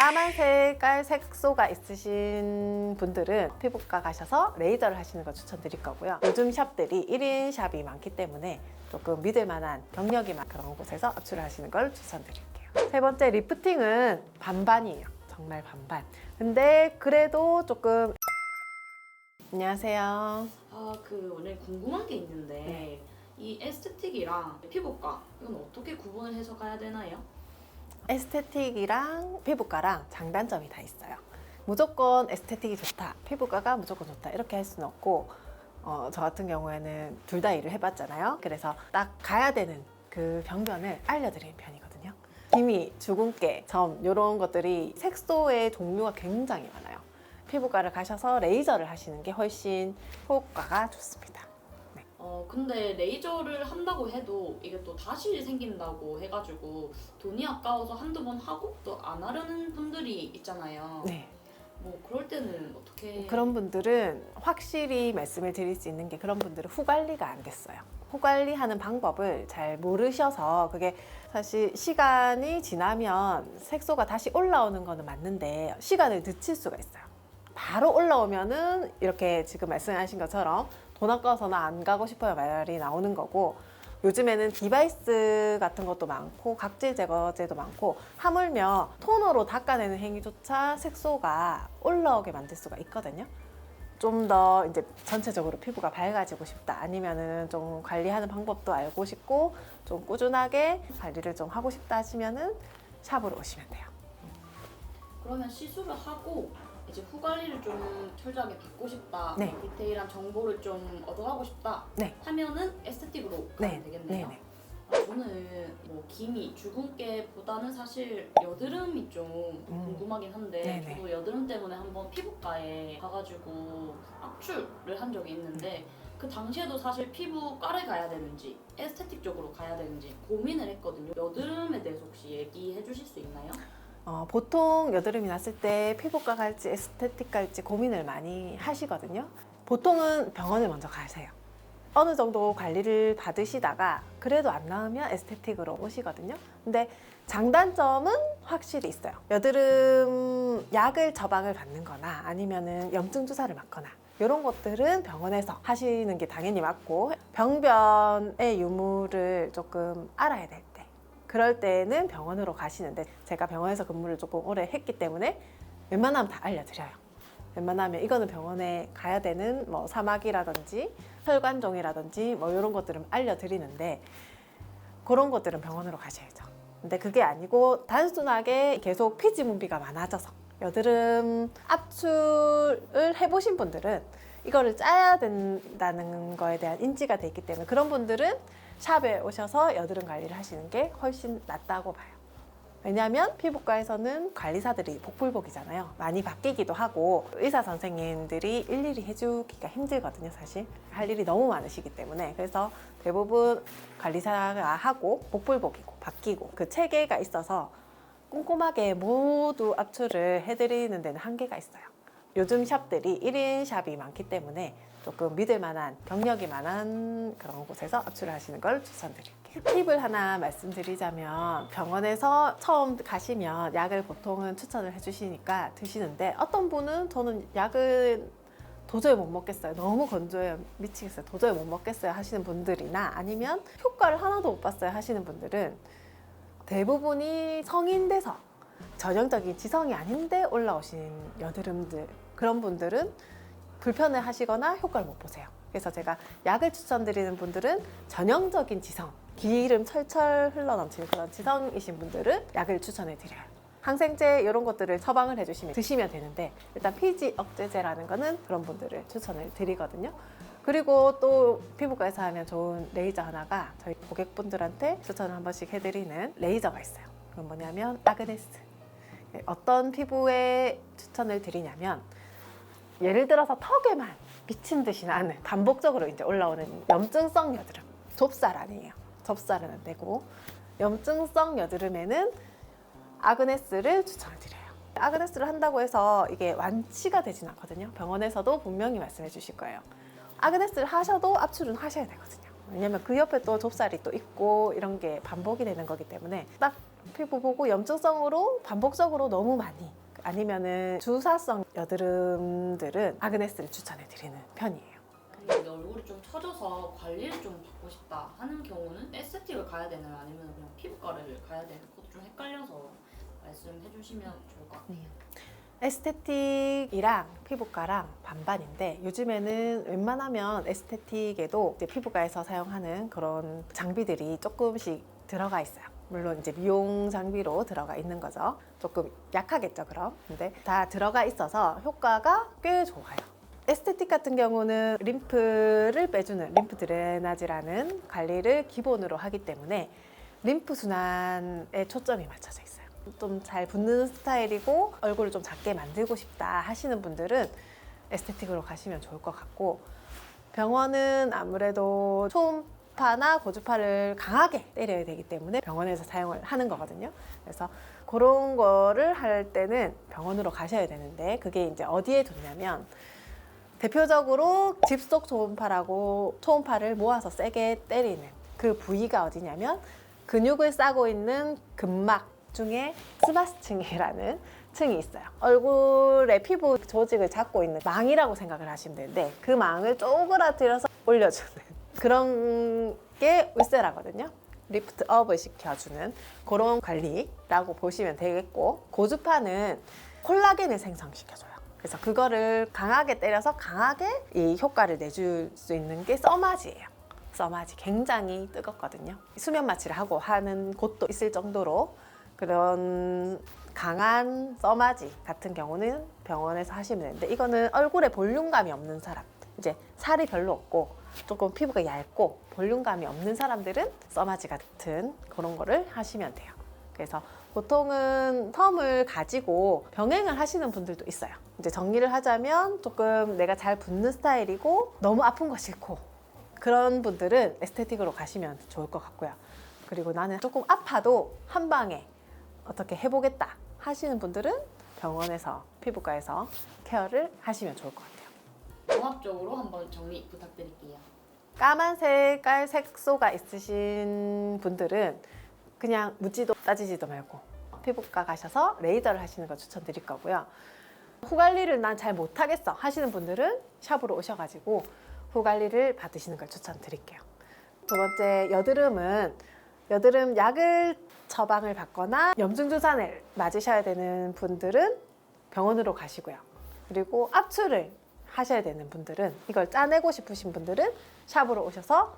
까만 색깔 색소가 있으신 분들은 피부과 가셔서 레이저를 하시는 거 추천드릴 거고요. 요즘 샵들이 1인 샵이 많기 때문에 조금 믿을 만한 경력이 많은 그런 곳에서 압출을 하시는 걸 추천드릴게요. 세 번째, 리프팅은 반반이에요. 정말 반반. 근데 그래도 조금 안녕하세요. 오늘 궁금한 게 있는데 이 에스테틱이랑 피부과 이건 어떻게 구분을 해서 가야 되나요? 에스테틱이랑 피부과랑 장단점이 다 있어요. 무조건 에스테틱이 좋다, 피부과가 무조건 좋다 이렇게 할 수는 없고 저 같은 경우에는 둘 다 일을 해봤잖아요. 그래서 딱 가야 되는 그 병변을 알려드리는 편이거든요. 기미, 주근깨, 점 이런 것들이 색소의 종류가 굉장히 많아요. 피부과를 가셔서 레이저를 하시는 게 훨씬 효과가 좋습니다. 근데 레이저를 한다고 해도 이게 또 다시 생긴다고 해가지고 돈이 아까워서 한두 번 하고 또 안 하려는 분들이 있잖아요. 네. 뭐 그럴 때는 어떻게? 그런 분들은 확실히 말씀을 드릴 수 있는 게 그런 분들은 후 관리가 안 됐어요. 후 관리하는 방법을 잘 모르셔서 그게 사실 시간이 지나면 색소가 다시 올라오는 거는 맞는데 시간을 늦출 수가 있어요. 바로 올라오면은 이렇게 지금 말씀하신 것처럼 돈 아까워서는 안 가고 싶어요 말이 나오는 거고, 요즘에는 디바이스 같은 것도 많고 각질 제거제도 많고 하물며 토너로 닦아내는 행위조차 색소가 올라오게 만들 수가 있거든요. 좀 더 이제 전체적으로 피부가 밝아지고 싶다, 아니면은 좀 관리하는 방법도 알고 싶고 좀 꾸준하게 관리를 좀 하고 싶다 하시면은 샵으로 오시면 돼요. 그러면 시술을 하고 이제 후 관리를 좀 철저하게 받고 싶다, 네. 디테일한 정보를 좀 얻어가고 싶다 네. 하면은 에스테틱으로 가면 되겠네요. 네. 저는 뭐 기미, 주근깨보다는 사실 여드름이 좀 궁금하긴 한데 네네. 저도 여드름 때문에 한번 피부과에 가가지고 압출을 한 적이 있는데 그 당시에도 사실 피부과를 가야 되는지 에스테틱 쪽으로 가야 되는지 고민을 했거든요. 여드름에 대해서 혹시 얘기해 주실 수 있나요? 보통 여드름이 났을 때 피부과 갈지 에스테틱 갈지 고민을 많이 하시거든요. 보통은 병원을 먼저 가세요. 어느 정도 관리를 받으시다가 그래도 안 나으면 에스테틱으로 오시거든요. 근데 장단점은 확실히 있어요. 여드름 약을 처방을 받는 거나 아니면은 염증 주사를 맞거나 이런 것들은 병원에서 하시는 게 당연히 맞고, 병변의 유무를 조금 알아야 될 때, 그럴 때는 병원으로 가시는데, 제가 병원에서 근무를 조금 오래 했기 때문에 웬만하면 다 알려드려요. 웬만하면 이거는 병원에 가야 되는 뭐 사막이라든지 혈관종이라든지 뭐 이런 것들은 알려드리는데, 그런 것들은 병원으로 가셔야죠. 근데 그게 아니고 단순하게 계속 피지문비가 많아져서 여드름 압출을 해보신 분들은 이거를 짜야 된다는 거에 대한 인지가 돼 있기 때문에 그런 분들은 샵에 오셔서 여드름 관리를 하시는 게 훨씬 낫다고 봐요. 왜냐하면 피부과에서는 관리사들이 복불복이잖아요. 많이 바뀌기도 하고 의사 선생님들이 일일이 해주기가 힘들거든요. 사실 할 일이 너무 많으시기 때문에. 그래서 대부분 관리사가 하고 복불복이고 바뀌고 그 체계가 있어서 꼼꼼하게 모두 압출을 해드리는 데는 한계가 있어요. 요즘 샵들이 1인 샵이 많기 때문에 조금 믿을 만한 경력이 많은 그런 곳에서 압출을 하시는 걸 추천드릴게요. 팁을 하나 말씀드리자면, 병원에서 처음 가시면 약을 보통은 추천을 해주시니까 드시는데, 어떤 분은 저는 약을 도저히 못 먹겠어요, 너무 건조해요, 미치겠어요, 도저히 못 먹겠어요 하시는 분들이나, 아니면 효과를 하나도 못 봤어요 하시는 분들은 대부분이 성인 돼서 전형적인 지성이 아닌데 올라오신 여드름들, 그런 분들은 불편해 하시거나 효과를 못 보세요. 그래서 제가 약을 추천드리는 분들은 전형적인 지성, 기름 철철 흘러넘치는 그런 지성이신 분들은 약을 추천해 드려요. 항생제 이런 것들을 처방을 해주시면 드시면 되는데, 일단 피지 억제제라는 거는 그런 분들을 추천을 드리거든요. 그리고 또 피부과에서 하면 좋은 레이저 하나가 저희 고객분들한테 추천을 한 번씩 해드리는 레이저가 있어요. 그건 뭐냐면 아그네스. 어떤 피부에 추천을 드리냐면, 예를 들어서 턱에만 미친 듯이 나는 반복적으로 이제 올라오는 염증성 여드름, 좁쌀 아니에요. 좁쌀은 안 되고, 염증성 여드름에는 아그네스를 추천을 드려요. 아그네스를 한다고 해서 이게 완치가 되진 않거든요. 병원에서도 분명히 말씀해 주실 거예요. 아그네스를 하셔도 압출은 하셔야 되거든요. 왜냐면 그 옆에 또 좁쌀이 또 있고 이런 게 반복이 되는 거기 때문에 딱 피부 보고 염증성으로 반복적으로 너무 많이 아니면은 주사성 여드름들은 아그네스를 추천해 드리는 편이에요. 근데 얼굴이 좀 처져서 관리를 좀 받고 싶다 하는 경우는 에스테틱을 가야 되나요? 아니면 그냥 피부과를 가야 되는 것도 좀 헷갈려서 말씀해 주시면 좋을 것 같아요. 에스테틱이랑 피부과랑 반반인데 요즘에는 웬만하면 에스테틱에도 이제 피부과에서 사용하는 그런 장비들이 조금씩 들어가 있어요. 물론 이제 미용 장비로 들어가 있는 거죠. 조금 약하겠죠, 그럼. 근데 다 들어가 있어서 효과가 꽤 좋아요. 에스테틱 같은 경우는 림프를 빼주는 림프 드레나지라는 관리를 기본으로 하기 때문에 림프 순환에 초점이 맞춰져 있어요. 좀 잘 붓는 스타일이고 얼굴을 좀 작게 만들고 싶다 하시는 분들은 에스테틱으로 가시면 좋을 것 같고, 병원은 아무래도 초음파나 고주파를 강하게 때려야 되기 때문에 병원에서 사용을 하는 거거든요. 그래서 그런 거를 할 때는 병원으로 가셔야 되는데, 그게 이제 어디에 좋냐면 대표적으로 집속 초음파라고 초음파를 모아서 세게 때리는 그 부위가 어디냐면 근육을 싸고 있는 근막 중에 스마스층이라는 층이 있어요. 얼굴에 피부 조직을 잡고 있는 망이라고 생각을 하시면 되는데 그 망을 쪼그라뜨려서 올려주는 그런 게 울세라거든요. 리프트 업을 시켜주는 그런 관리라고 보시면 되겠고, 고주파는 콜라겐을 생성시켜줘요. 그래서 그거를 강하게 때려서 강하게 이 효과를 내줄 수 있는 게 써마지예요. 써마지 굉장히 뜨겁거든요. 수면 마취를 하고 하는 곳도 있을 정도로 그런 강한 써마지 같은 경우는 병원에서 하시면 되는데, 이거는 얼굴에 볼륨감이 없는 사람, 이제 살이 별로 없고 조금 피부가 얇고 볼륨감이 없는 사람들은 써마지 같은 그런 거를 하시면 돼요. 그래서 보통은 텀을 가지고 병행을 하시는 분들도 있어요. 이제 정리를 하자면 조금 내가 잘 붓는 스타일이고 너무 아픈 거 싫고 그런 분들은 에스테틱으로 가시면 좋을 것 같고요. 그리고 나는 조금 아파도 한 방에 어떻게 해보겠다 하시는 분들은 병원에서 피부과에서 케어를 하시면 좋을 것 같아요. 종합적으로 한번 정리 부탁드릴게요. 까만 색깔 색소가 있으신 분들은 그냥 묻지도 따지지도 말고 피부과 가셔서 레이저를 하시는 거 추천드릴 거고요. 후 관리를 난 잘 못하겠어 하시는 분들은 샵으로 오셔가지고 후 관리를 받으시는 걸 추천드릴게요. 두 번째, 여드름은 여드름 약을 처방을 받거나 염증 주사를 맞으셔야 되는 분들은 병원으로 가시고요. 그리고 압출을 하셔야 되는 분들은, 이걸 짜내고 싶으신 분들은 샵으로 오셔서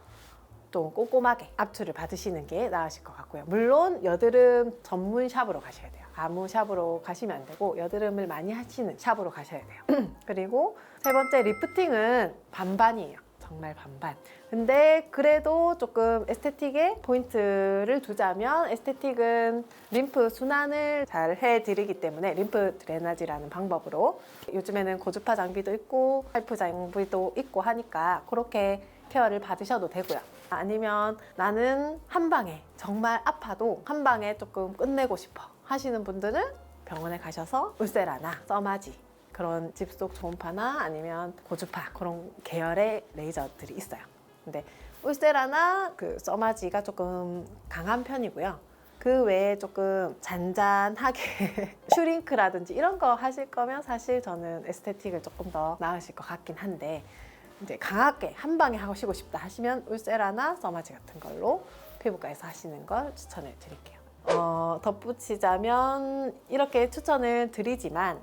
좀 꼼꼼하게 압출을 받으시는 게 나으실 것 같고요. 물론 여드름 전문 샵으로 가셔야 돼요. 아무 샵으로 가시면 안 되고 여드름을 많이 하시는 샵으로 가셔야 돼요. 그리고 세 번째, 리프팅은 반반이에요. 정말 반반. 근데 그래도 조금 에스테틱에 포인트를 두자면, 에스테틱은 림프 순환을 잘 해드리기 때문에 림프 드레나지라는 방법으로, 요즘에는 고주파 장비도 있고 하이프 장비도 있고 하니까 그렇게 케어를 받으셔도 되고요. 아니면 나는 한 방에 정말 아파도 한 방에 조금 끝내고 싶어 하시는 분들은 병원에 가셔서 울세라나 써마지 그런 집속 초음파나 아니면 고주파 그런 계열의 레이저들이 있어요. 근데 울세라나 그 써마지가 조금 강한 편이고요. 그 외에 조금 잔잔하게 슈링크라든지 이런 거 하실 거면 사실 저는 에스테틱을 조금 더 나으실 것 같긴 한데, 이제 강하게 한 방에 하시고 싶다 하시면 울세라나 써마지 같은 걸로 피부과에서 하시는 걸 추천을 드릴게요. 덧붙이자면 이렇게 추천을 드리지만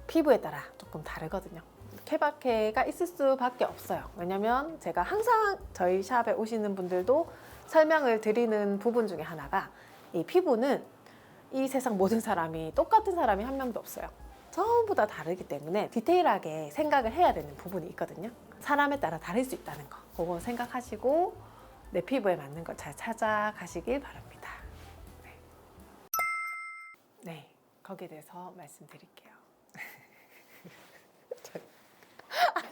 피부에 따라 조금 다르거든요. 케바케가 있을 수밖에 없어요. 왜냐면 제가 항상 저희 샵에 오시는 분들도 설명을 드리는 부분 중에 하나가, 이 피부는 이 세상 모든 사람이 똑같은 사람이 한 명도 없어요. 전부 다 다르기 때문에 디테일하게 생각을 해야 되는 부분이 있거든요. 사람에 따라 다를 수 있다는 거, 그거 생각하시고 내 피부에 맞는 걸 잘 찾아가시길 바랍니다. 네, 거기에 대해서 말씀드릴게요.